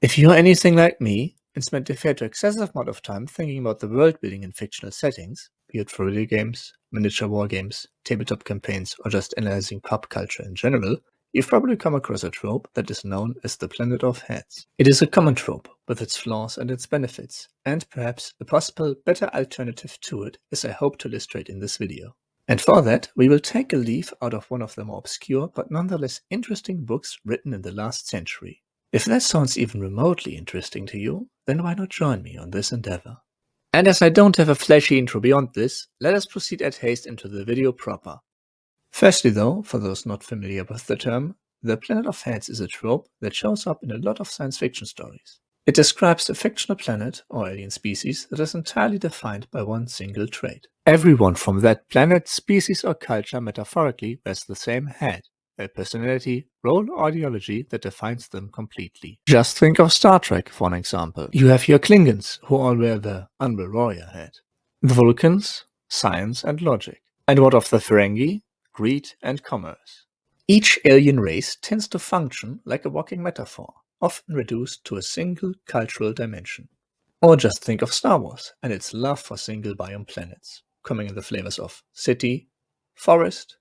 If you're anything like me and spent a fair to excessive amount of time thinking about the world building in fictional settings, be it for video games, miniature war games, tabletop campaigns, or just analyzing pop culture in general, you've probably come across a trope that is known as the Planet of Heads. It is a common trope with its flaws and its benefits, and perhaps a possible better alternative to it, as I hope to illustrate in this video. And for that, we will take a leaf out of one of the more obscure but nonetheless interesting books written in the last century. If that sounds even remotely interesting to you, then why not join me on this endeavor? And as I don't have a flashy intro beyond this, let us proceed at haste into the video proper. Firstly though, for those not familiar with the term, the Planet of Heads is a trope that shows up in a lot of science fiction stories. It describes a fictional planet or alien species that is entirely defined by one single trait. Everyone from that planet, species or culture metaphorically wears the same head, a personality, role, or ideology that defines them completely. Just think of Star Trek for an example. You have your Klingons, who all wear the Unreal Warrior head. The Vulcans, science and logic. And what of the Ferengi? Greed and commerce. Each alien race tends to function like a walking metaphor, often reduced to a single cultural dimension. Or just think of Star Wars and its love for single biome planets, coming in the flavors of city, forest,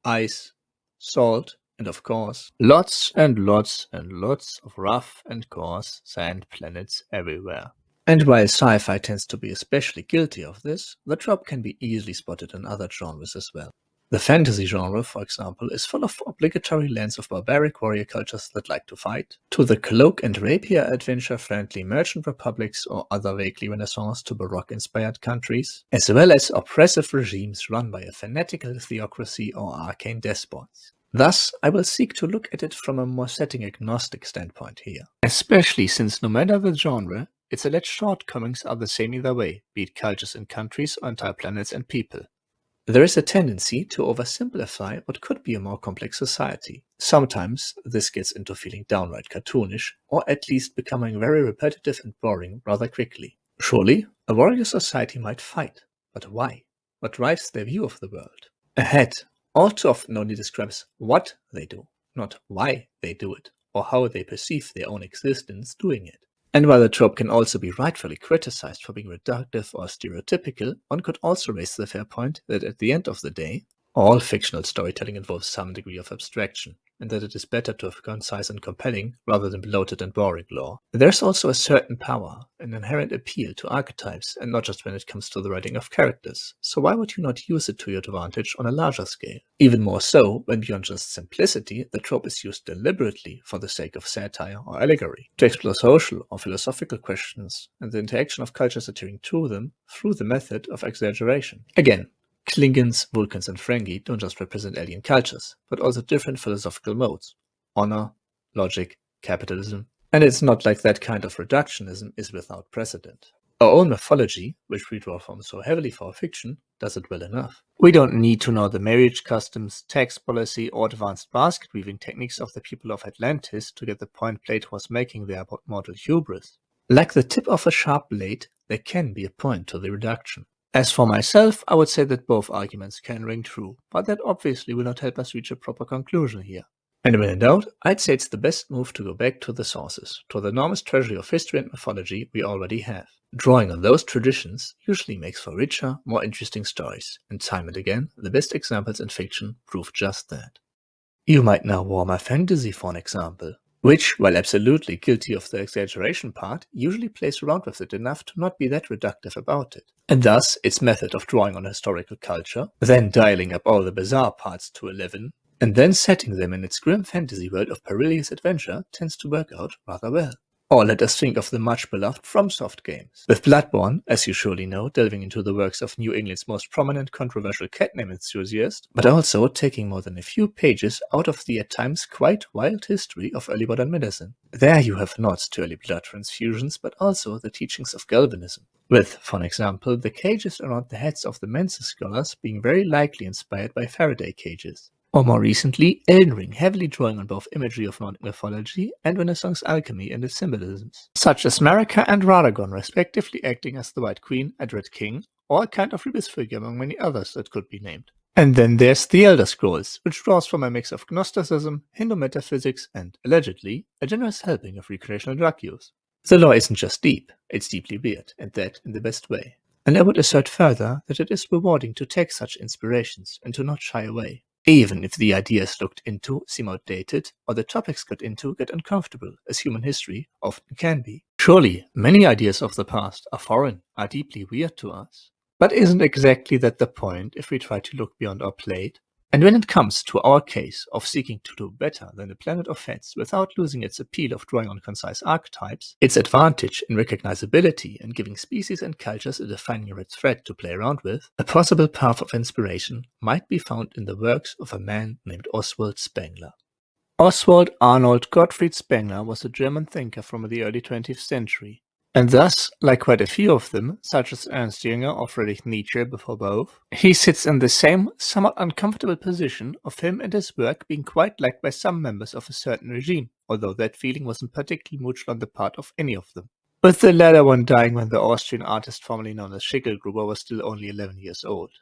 ice, salt, and of course, lots and lots and lots of rough and coarse sand planets everywhere. And while sci-fi tends to be especially guilty of this, the trope can be easily spotted in other genres as well. The fantasy genre, for example, is full of obligatory lands of barbaric warrior cultures that like to fight, to the cloak and rapier adventure-friendly merchant republics or other vaguely Renaissance to Baroque-inspired countries, as well as oppressive regimes run by a fanatical theocracy or arcane despots. Thus, I will seek to look at it from a more setting-agnostic standpoint here, especially since no matter the genre, its alleged shortcomings are the same either way, be it cultures and countries or entire planets and people. There is a tendency to oversimplify what could be a more complex society. Sometimes this gets into feeling downright cartoonish, or at least becoming very repetitive and boring rather quickly. Surely, a warrior society might fight, but why? What drives their view of the world? A head all too often only describes what they do, not why they do it, or how they perceive their own existence doing it. And while the trope can also be rightfully criticized for being reductive or stereotypical, one could also raise the fair point that at the end of the day, all fictional storytelling involves some degree of abstraction, and that it is better to have concise and compelling rather than bloated and boring lore. There's also a certain power, an inherent appeal to archetypes, and not just when it comes to the writing of characters, so why would you not use it to your advantage on a larger scale? Even more so, when beyond just simplicity, the trope is used deliberately for the sake of satire or allegory, to explore social or philosophical questions, and the interaction of cultures adhering to them through the method of exaggeration. Again, Klingons, Vulcans, and Ferengi don't just represent alien cultures, but also different philosophical modes: honor, logic, capitalism. And it's not like that kind of reductionism is without precedent. Our own mythology, which we draw from so heavily for our fiction, does it well enough. We don't need to know the marriage customs, tax policy, or advanced basket weaving techniques of the people of Atlantis to get the point Plato was making there about mortal hubris. Like the tip of a sharp blade, there can be a point to the reduction. As for myself, I would say that both arguments can ring true, but that obviously will not help us reach a proper conclusion here. And when in doubt, I'd say it's the best move to go back to the sources, to the enormous treasury of history and mythology we already have. Drawing on those traditions usually makes for richer, more interesting stories, and time and again, the best examples in fiction prove just that. You might know warmer fantasy for an example, which, while absolutely guilty of the exaggeration part, usually plays around with it enough to not be that reductive about it. And thus, its method of drawing on historical culture, then dialing up all the bizarre parts to 11, and then setting them in its grim fantasy world of perilous adventure tends to work out rather well. Or let us think of the much-beloved FromSoft games, with Bloodborne, as you surely know, delving into the works of New England's most prominent controversial catname enthusiast, but also taking more than a few pages out of the at times quite wild history of early modern medicine. There you have nods to early blood transfusions, but also the teachings of Galvanism, with, for an example, the cages around the heads of the Mensa scholars being very likely inspired by Faraday cages. Or more recently, Elden Ring heavily drawing on both imagery of Nordic mythology and Renaissance alchemy and its symbolisms, such as Marika and Radagon respectively acting as the White Queen and Red King, or a kind of rebus figure among many others that could be named. And then there's the Elder Scrolls, which draws from a mix of Gnosticism, Hindu metaphysics, and, allegedly, a generous helping of recreational drug use. The lore isn't just deep, it's deeply weird, and that in the best way. And I would assert further that it is rewarding to take such inspirations and to not shy away, even if the ideas looked into seem outdated or the topics got into get uncomfortable, as human history often can be. Surely, many ideas of the past are foreign, are deeply weird to us. But isn't exactly that the point if we try to look beyond our plate? And when it comes to our case of seeking to do better than the Planet of Heads without losing its appeal of drawing on concise archetypes, its advantage in recognizability and giving species and cultures a defining red thread to play around with, a possible path of inspiration might be found in the works of a man named Oswald Spengler. Oswald Arnold Gottfried Spengler was a German thinker from the early 20th century. And thus, like quite a few of them, such as Ernst Jünger or Friedrich Nietzsche before both, he sits in the same, somewhat uncomfortable position of him and his work being quite liked by some members of a certain regime, although that feeling wasn't particularly mutual on the part of any of them. With the latter one dying when the Austrian artist formerly known as Schicklgruber was still only 11 years old.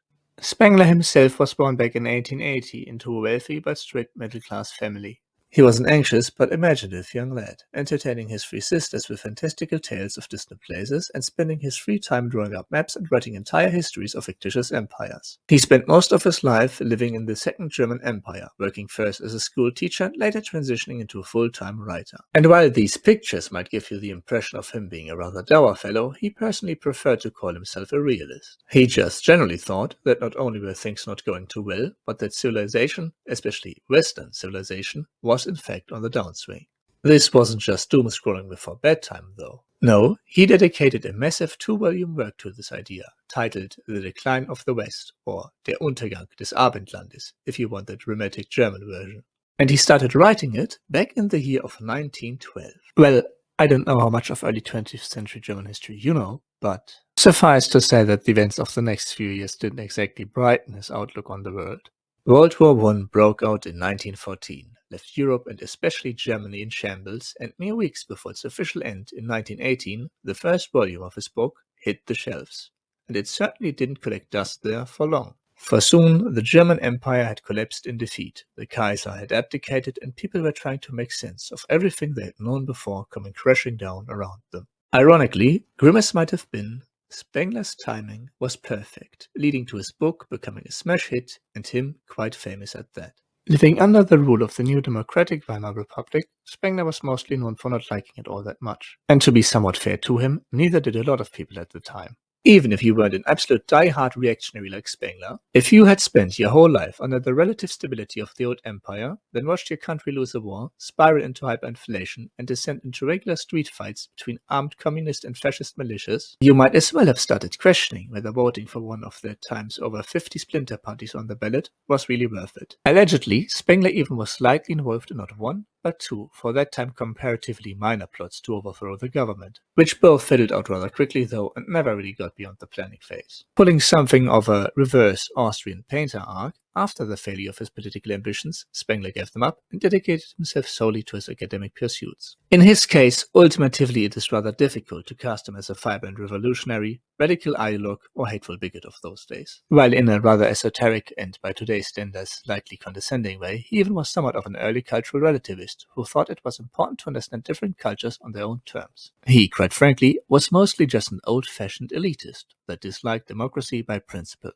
Spengler himself was born back in 1880 into a wealthy but strict middle-class family. He was an anxious but imaginative young lad, entertaining his three sisters with fantastical tales of distant places and spending his free time drawing up maps and writing entire histories of fictitious empires. He spent most of his life living in the Second German Empire, working first as a school teacher and later transitioning into a full-time writer. And while these pictures might give you the impression of him being a rather dour fellow, he personally preferred to call himself a realist. He just generally thought that not only were things not going too well, but that civilization, especially Western civilization, was in fact on the downswing. This wasn't just doom-scrolling before bedtime, though. No, he dedicated a massive 2-volume work to this idea, titled The Decline of the West, or Der Untergang des Abendlandes, if you want the dramatic German version. And he started writing it back in the year of 1912. Well, I don't know how much of early 20th century German history you know, but suffice to say that the events of the next few years didn't exactly brighten his outlook on the world. World War I broke out in 1914, left Europe and especially Germany in shambles, and mere weeks before its official end in 1918, the first volume of his book hit the shelves. And it certainly didn't collect dust there for long. For soon, the German Empire had collapsed in defeat, the Kaiser had abdicated, and people were trying to make sense of everything they had known before coming crashing down around them. Ironically, grim as might have been, Spengler's timing was perfect, leading to his book becoming a smash hit and him quite famous at that. Living under the rule of the new democratic Weimar Republic, Spengler was mostly known for not liking it all that much. And to be somewhat fair to him, neither did a lot of people at the time. Even if you weren't an absolute die-hard reactionary like Spengler, if you had spent your whole life under the relative stability of the old empire, then watched your country lose a war, spiral into hyperinflation, and descend into regular street fights between armed communist and fascist militias, you might as well have started questioning whether voting for one of the times over 50 splinter parties on the ballot was really worth it. Allegedly, Spengler even was slightly involved in not one, but two, for that time comparatively minor plots to overthrow the government, which both fiddled out rather quickly though and never really got beyond the planning phase. Pulling something of a reverse Austrian painter arc, after the failure of his political ambitions, Spengler gave them up and dedicated himself solely to his academic pursuits. In his case, ultimately it is rather difficult to cast him as a vibrant revolutionary, radical ideologue, or hateful bigot of those days. While in a rather esoteric and, by today's standards, slightly condescending way, he even was somewhat of an early cultural relativist who thought it was important to understand different cultures on their own terms. He, quite frankly, was mostly just an old-fashioned elitist that disliked democracy by principle.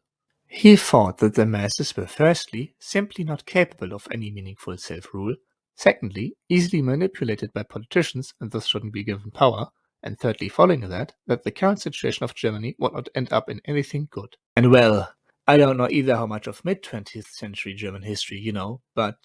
He thought that the masses were firstly simply not capable of any meaningful self-rule, secondly easily manipulated by politicians and thus shouldn't be given power, and thirdly following that the current situation of Germany would not end up in anything good. And well, I don't know either how much of mid-20th century German history you know, but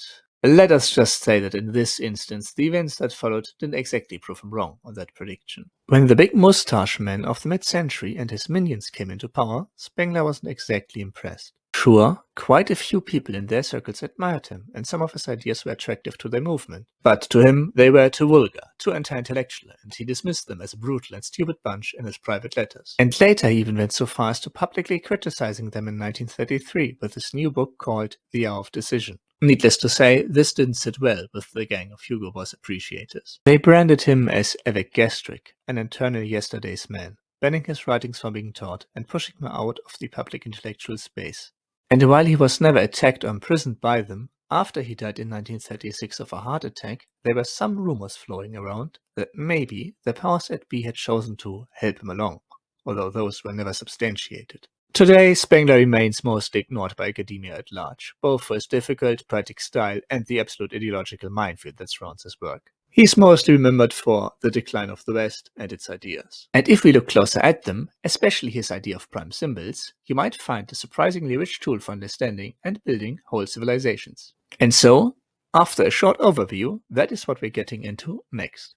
let us just say that in this instance, the events that followed didn't exactly prove him wrong on that prediction. When the big mustache man of the mid-century and his minions came into power, Spengler wasn't exactly impressed. Sure, quite a few people in their circles admired him, and some of his ideas were attractive to their movement. But to him, they were too vulgar, too anti-intellectual, and he dismissed them as a brutal and stupid bunch in his private letters. And later he even went so far as to publicly criticizing them in 1933 with his new book called The Hour of Decision. Needless to say, this didn't sit well with the gang of Hugo Boss appreciators. They branded him as avec gastric, an eternal yesterday's man, banning his writings from being taught and pushing him out of the public intellectual space. And while he was never attacked or imprisoned by them, after he died in 1936 of a heart attack, there were some rumors flowing around that maybe the powers that be had chosen to help him along, although those were never substantiated. Today, Spengler remains mostly ignored by academia at large, both for his difficult, poetic style and the absolute ideological minefield that surrounds his work. He's mostly remembered for the decline of the West and its ideas. And if we look closer at them, especially his idea of prime symbols, you might find a surprisingly rich tool for understanding and building whole civilizations. And so, after a short overview, that is what we're getting into next.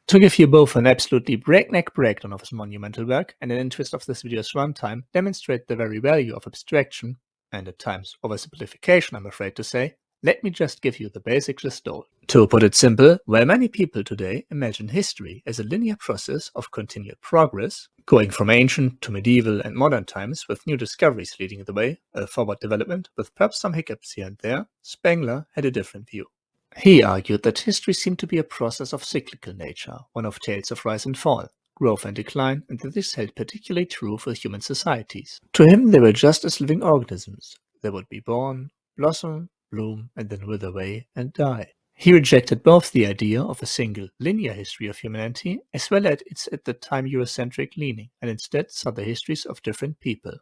To give you both an absolutely breakneck breakdown of his monumental work and an interest of this video's runtime demonstrate the very value of abstraction, and at times oversimplification I'm afraid to say, let me just give you the basic gist all. To put it simple, while many people today imagine history as a linear process of continued progress, going from ancient to medieval and modern times with new discoveries leading the way, a forward development with perhaps some hiccups here and there, Spengler had a different view. He argued that history seemed to be a process of cyclical nature, one of tales of rise and fall, growth and decline, and that this held particularly true for human societies. To him, they were just as living organisms. They would be born, blossom, bloom, and then wither away and die. He rejected both the idea of a single linear history of humanity as well as its at the time Eurocentric leaning, and instead saw the histories of different people.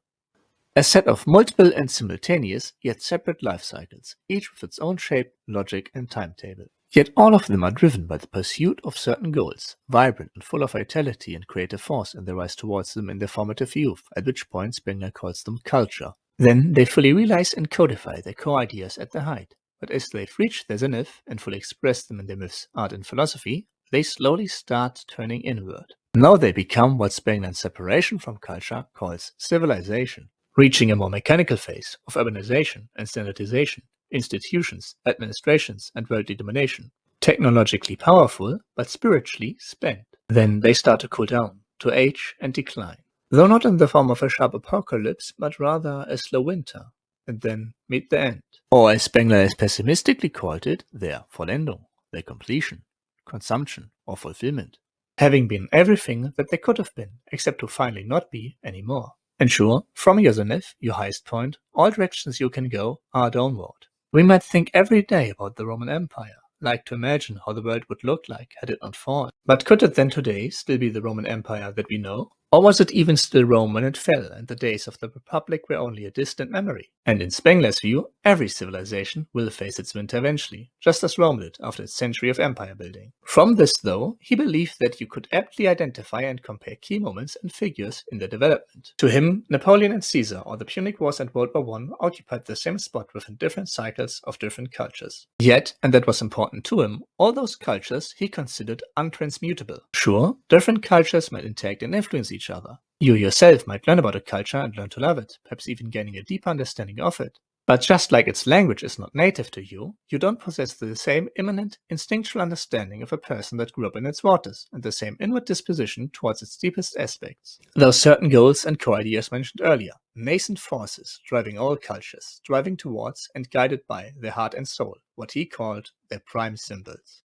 A set of multiple and simultaneous, yet separate life cycles, each with its own shape, logic, and timetable. Yet all of them are driven by the pursuit of certain goals, vibrant and full of vitality and creative force in their rise towards them in their formative youth, at which point Spengler calls them culture. Then they fully realize and codify their core ideas at their height, but as they've reached their zenith and fully express them in their myths, art, and philosophy, they slowly start turning inward. Now they become what Spengler in Separation from Culture calls civilization, reaching a more mechanical phase of urbanization and standardization, institutions, administrations, and worldly domination, technologically powerful but spiritually spent. Then they start to cool down, to age and decline, though not in the form of a sharp apocalypse, but rather a slow winter, and then meet the end. Or as Spengler has pessimistically called it, their Vollendung, their completion, consumption, or fulfillment, having been everything that they could have been, except to finally not be anymore. And sure, from your zenith, your highest point, all directions you can go are downward. We might think every day about the Roman Empire, like to imagine how the world would look like had it not fallen. But could it then today still be the Roman Empire that we know? Or was it even still Rome when it fell, and the days of the Republic were only a distant memory? And in Spengler's view, every civilization will face its winter eventually, just as Rome did after its century of empire building. From this, though, he believed that you could aptly identify and compare key moments and figures in their development. To him, Napoleon and Caesar, or the Punic Wars and World War I, occupied the same spot within different cycles of different cultures. Yet, and that was important to him, all those cultures he considered untransmutable. Sure, different cultures might interact and influence each other. You yourself might learn about a culture and learn to love it, perhaps even gaining a deeper understanding of it. But just like its language is not native to you, you don't possess the same immanent, instinctual understanding of a person that grew up in its waters, and the same inward disposition towards its deepest aspects. Those certain goals and core ideas mentioned earlier, nascent forces driving all cultures, driving towards and guided by their heart and soul, what he called their prime symbols.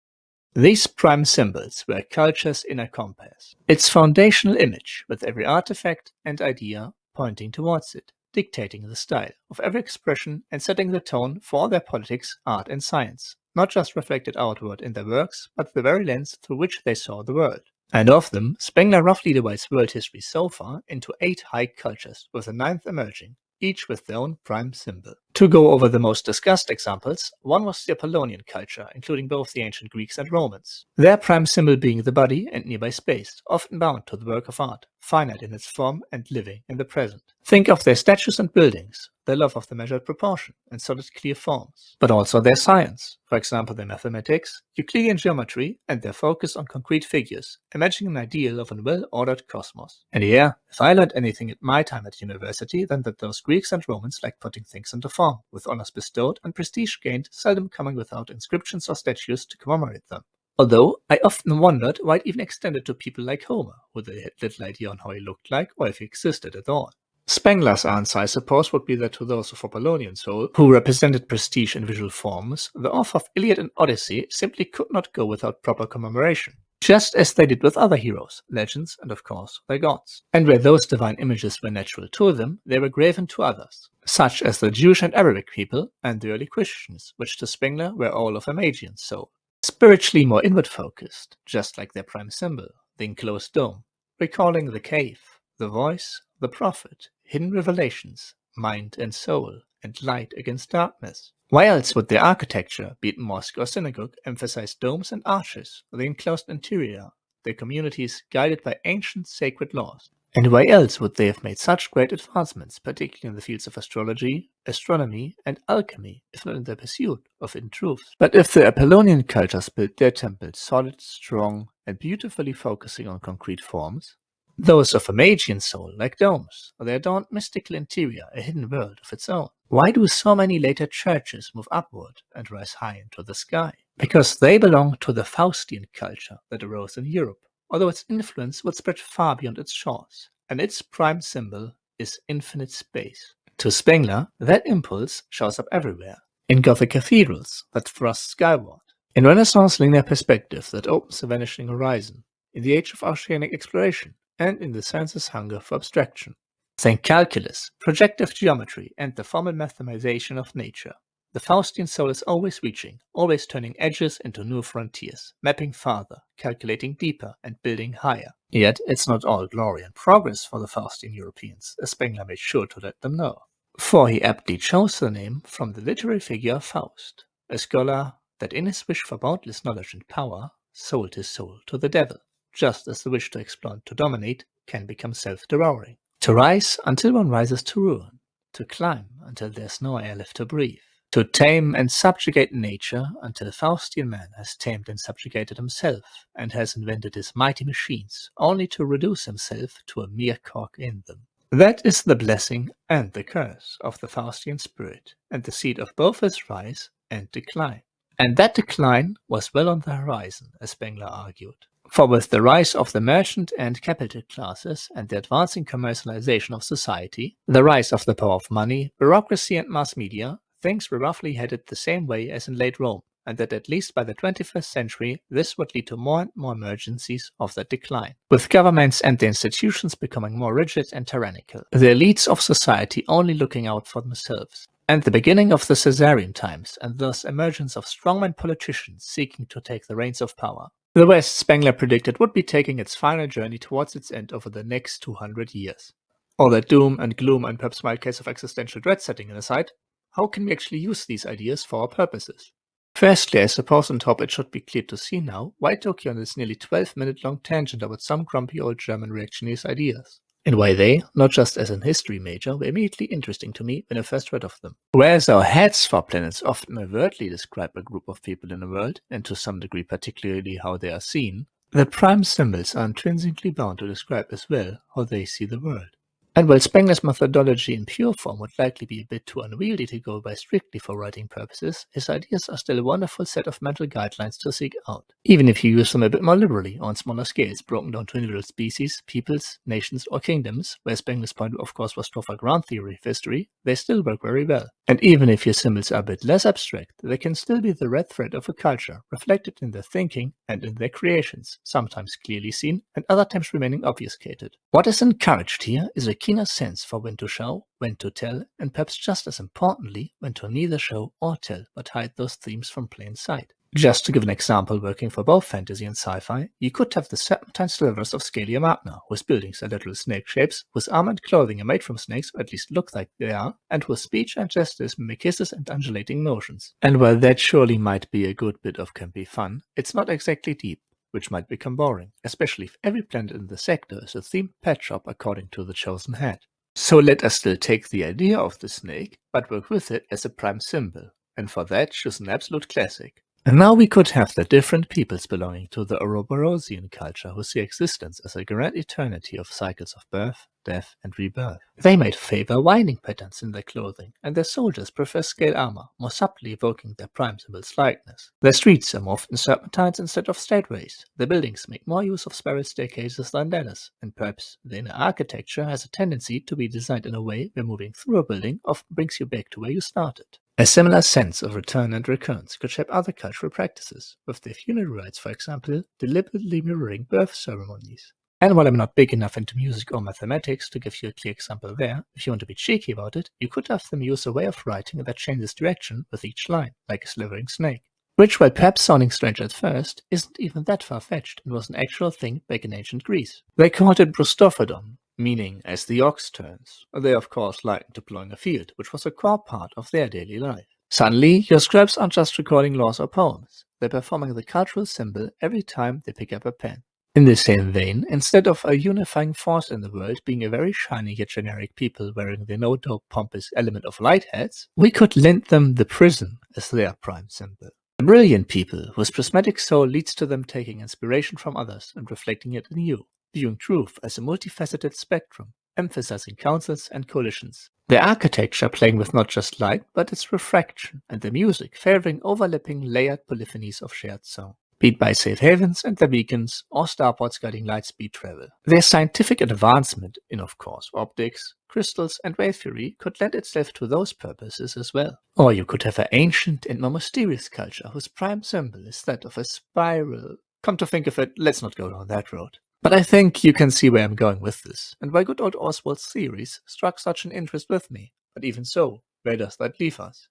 These prime symbols were a culture's inner compass, its foundational image, with every artifact and idea pointing towards it, dictating the style of every expression and setting the tone for all their politics, art, and science, not just reflected outward in their works, but the very lens through which they saw the world. And of them, Spengler roughly divides world history so far into 8 high cultures, with the 9th emerging, each with their own prime symbol. To go over the most discussed examples, one was the Apollonian culture, including both the ancient Greeks and Romans. Their prime symbol being the body and nearby space, often bound to the work of art, finite in its form and living in the present. Think of their statues and buildings, their love of the measured proportion and solid clear forms, but also their science, for example their mathematics, Euclidean geometry, and their focus on concrete figures, imagining an ideal of a well-ordered cosmos. And yeah, if I learned anything at my time at university, then that those Greeks and Romans liked putting things into form, with honors bestowed and prestige gained seldom coming without inscriptions or statues to commemorate them. Although, I often wondered why it even extended to people like Homer, who they had little idea on how he looked like or if he existed at all. Spengler's answer, I suppose, would be that to those of Apollonian soul, who represented prestige in visual forms, the author of Iliad and Odyssey simply could not go without proper commemoration. just as they did with other heroes, legends, and of course their gods. And where those divine images were natural to them, they were graven to others, such as the Jewish and Arabic people and the early Christians, which to Spengler were all of a Magian soul. Spiritually more inward-focused, just like their prime symbol, the enclosed dome, recalling the cave, the voice, the prophet, hidden revelations, mind and soul, and light against darkness. Why else would their architecture, be it mosque or synagogue, emphasize domes and arches, the enclosed interior, their communities guided by ancient sacred laws? And why else would they have made such great advancements, particularly in the fields of astrology, astronomy, and alchemy, if not in their pursuit of hidden truths? But if the Apollonian cultures built their temples solid, strong, and beautifully focusing on concrete forms, those of a Magian soul, like domes, or their adorned mystical interior, a hidden world of its own. Why do so many later churches move upward and rise high into the sky? Because they belong to the Faustian culture that arose in Europe, although its influence would spread far beyond its shores, and its prime symbol is infinite space. To Spengler, that impulse shows up everywhere, in Gothic cathedrals that thrust skyward, in Renaissance linear perspective that opens a vanishing horizon, in the age of oceanic exploration, and in the science's hunger for abstraction. Think calculus, projective geometry, and the formal mathematization of nature. The Faustian soul is always reaching, always turning edges into new frontiers, mapping farther, calculating deeper, and building higher. Yet it's not all glory and progress for the Faustian Europeans, as Spengler made sure to let them know. For he aptly chose the name from the literary figure Faust, a scholar that in his wish for boundless knowledge and power sold his soul to the devil, just as the wish to explore and to dominate can become self-devouring. To rise until one rises to ruin, to climb until there's no air left to breathe, to tame and subjugate nature until Faustian man has tamed and subjugated himself and has invented his mighty machines, only to reduce himself to a mere cog in them. That is the blessing and the curse of the Faustian spirit, and the seed of both his rise and decline. And that decline was well on the horizon, as Spengler argued. For with the rise of the merchant and capital classes and the advancing commercialization of society, the rise of the power of money, bureaucracy and mass media, things were roughly headed the same way as in late Rome, and that at least by the 21st century this would lead to more and more emergencies of that decline, with governments and the institutions becoming more rigid and tyrannical, the elites of society only looking out for themselves, and the beginning of the Caesarian times, and thus emergence of strongman politicians seeking to take the reins of power. The West, Spengler predicted, would be taking its final journey towards its end over the next 200 years. All that doom and gloom and perhaps mild case of existential dread setting aside, how can we actually use these ideas for our purposes? Firstly, I suppose on top it should be clear to see now why Tokyo on this nearly 12-minute long tangent about some grumpy old German reactionist ideas, and why they, not just as an history major, were immediately interesting to me when I first read of them. Whereas our heads for planets often overtly describe a group of people in a world, and to some degree particularly how they are seen, the prime symbols are intrinsically bound to describe as well how they see the world. And while Spengler's methodology in pure form would likely be a bit too unwieldy to go by strictly for writing purposes, his ideas are still a wonderful set of mental guidelines to seek out, even if you use them a bit more liberally or on smaller scales, broken down to individual species, peoples, nations, or kingdoms, where Spengler's point of course was to offer ground theory of history, they still work very well. And even if your symbols are a bit less abstract, they can still be the red thread of a culture, reflected in their thinking and in their creations, sometimes clearly seen and other times remaining obfuscated. What is encouraged here is a keener sense for when to show, when to tell, and perhaps just as importantly, when to neither show or tell, but hide those themes from plain sight. Just to give an example working for both fantasy and sci-fi, you could have the serpentine slivers of Scalia Magna, whose buildings are literal snake shapes, whose armor and clothing are made from snakes, or at least look like they are, and whose speech and gestures mimic kisses and undulating motions. And while that surely might be a good bit of campy fun, it's not exactly deep, which might become boring, especially if every planet in the sector is a themed pet shop according to the chosen head. So let us still take the idea of the snake, but work with it as a prime symbol, and for that choose an absolute classic. And now we could have the different peoples belonging to the Ouroborosian culture who see existence as a grand eternity of cycles of birth, death, and rebirth. They might favor winding patterns in their clothing, and their soldiers prefer scale armor, more subtly evoking their prime symbol's likeness. Their streets are more often serpentines instead of straightways. Their buildings make more use of spiral staircases than ladders, and perhaps the inner architecture has a tendency to be designed in a way where moving through a building often brings you back to where you started. A similar sense of return and recurrence could shape other cultural practices, with their funeral rites, for example, deliberately mirroring birth ceremonies. And while I'm not big enough into music or mathematics to give you a clear example there, if you want to be cheeky about it, you could have them use a way of writing that changes direction with each line, like a slithering snake. Which, while perhaps sounding strange at first, isn't even that far-fetched and was an actual thing back in ancient Greece. They called it brustophodon, meaning as the ox turns. They of course likened to plowing a field, which was a core part of their daily life. Suddenly, your scribes aren't just recording laws or poems, they're performing the cultural symbol every time they pick up a pen. In the same vein, instead of a unifying force in the world being a very shiny yet generic people wearing the no-dope pompous element of light hats, we could lend them the prism as their prime symbol. A brilliant people whose prismatic soul leads to them taking inspiration from others and reflecting it in you, viewing truth as a multifaceted spectrum, emphasizing councils and coalitions. Their architecture playing with not just light, but its refraction, and the music favoring overlapping layered polyphonies of shared sound. Be it by safe havens and their beacons, or starports guiding lightspeed travel. Their scientific advancement in, of course, optics, crystals, and wave theory could lend itself to those purposes as well. Or you could have an ancient and more mysterious culture whose prime symbol is that of a spiral. Come to think of it, let's not go down that road. But I think you can see where I'm going with this, and why good old Oswald's theories struck such an interest with me. But even so, where does that leave us?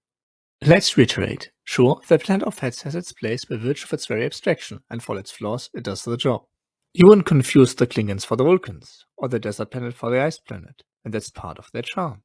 Let's reiterate. Sure, the planet of Hats has its place by virtue of its very abstraction, and for its flaws, it does the job. You wouldn't confuse the Klingons for the Vulcans, or the desert planet for the ice planet, and that's part of their charm.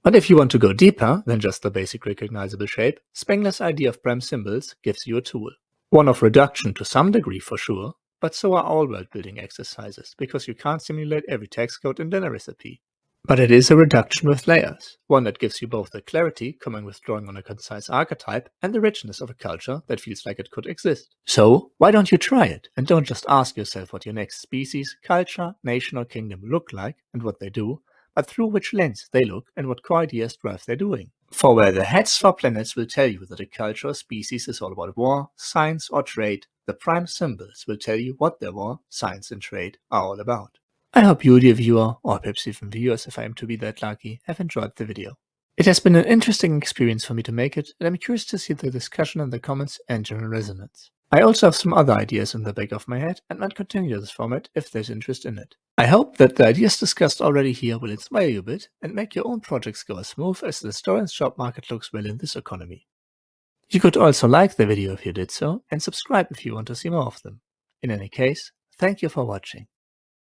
But if you want to go deeper than just the basic recognizable shape, Spengler's idea of prime symbols gives you a tool. One of reduction to some degree for sure, but so are all world-building exercises, because you can't simulate every text code in dinner recipe. But it is a reduction with layers, one that gives you both the clarity coming with drawing on a concise archetype and the richness of a culture that feels like it could exist. So, why don't you try it, and don't just ask yourself what your next species, culture, nation or kingdom look like and what they do, but through which lens they look and what core ideas drive their doing. For where the heads for planets will tell you that a culture or species is all about war, science or trade, the prime symbols will tell you what their war, science and trade are all about. I hope you, dear viewer, or perhaps even viewers if I am to be that lucky, have enjoyed the video. It has been an interesting experience for me to make it, and I'm curious to see the discussion in the comments and general resonance. I also have some other ideas in the back of my head and might continue this format if there's interest in it. I hope that the ideas discussed already here will inspire you a bit and make your own projects go as smooth as the historian's job market looks well in this economy. You could also like the video if you did so, and subscribe if you want to see more of them. In any case, thank you for watching.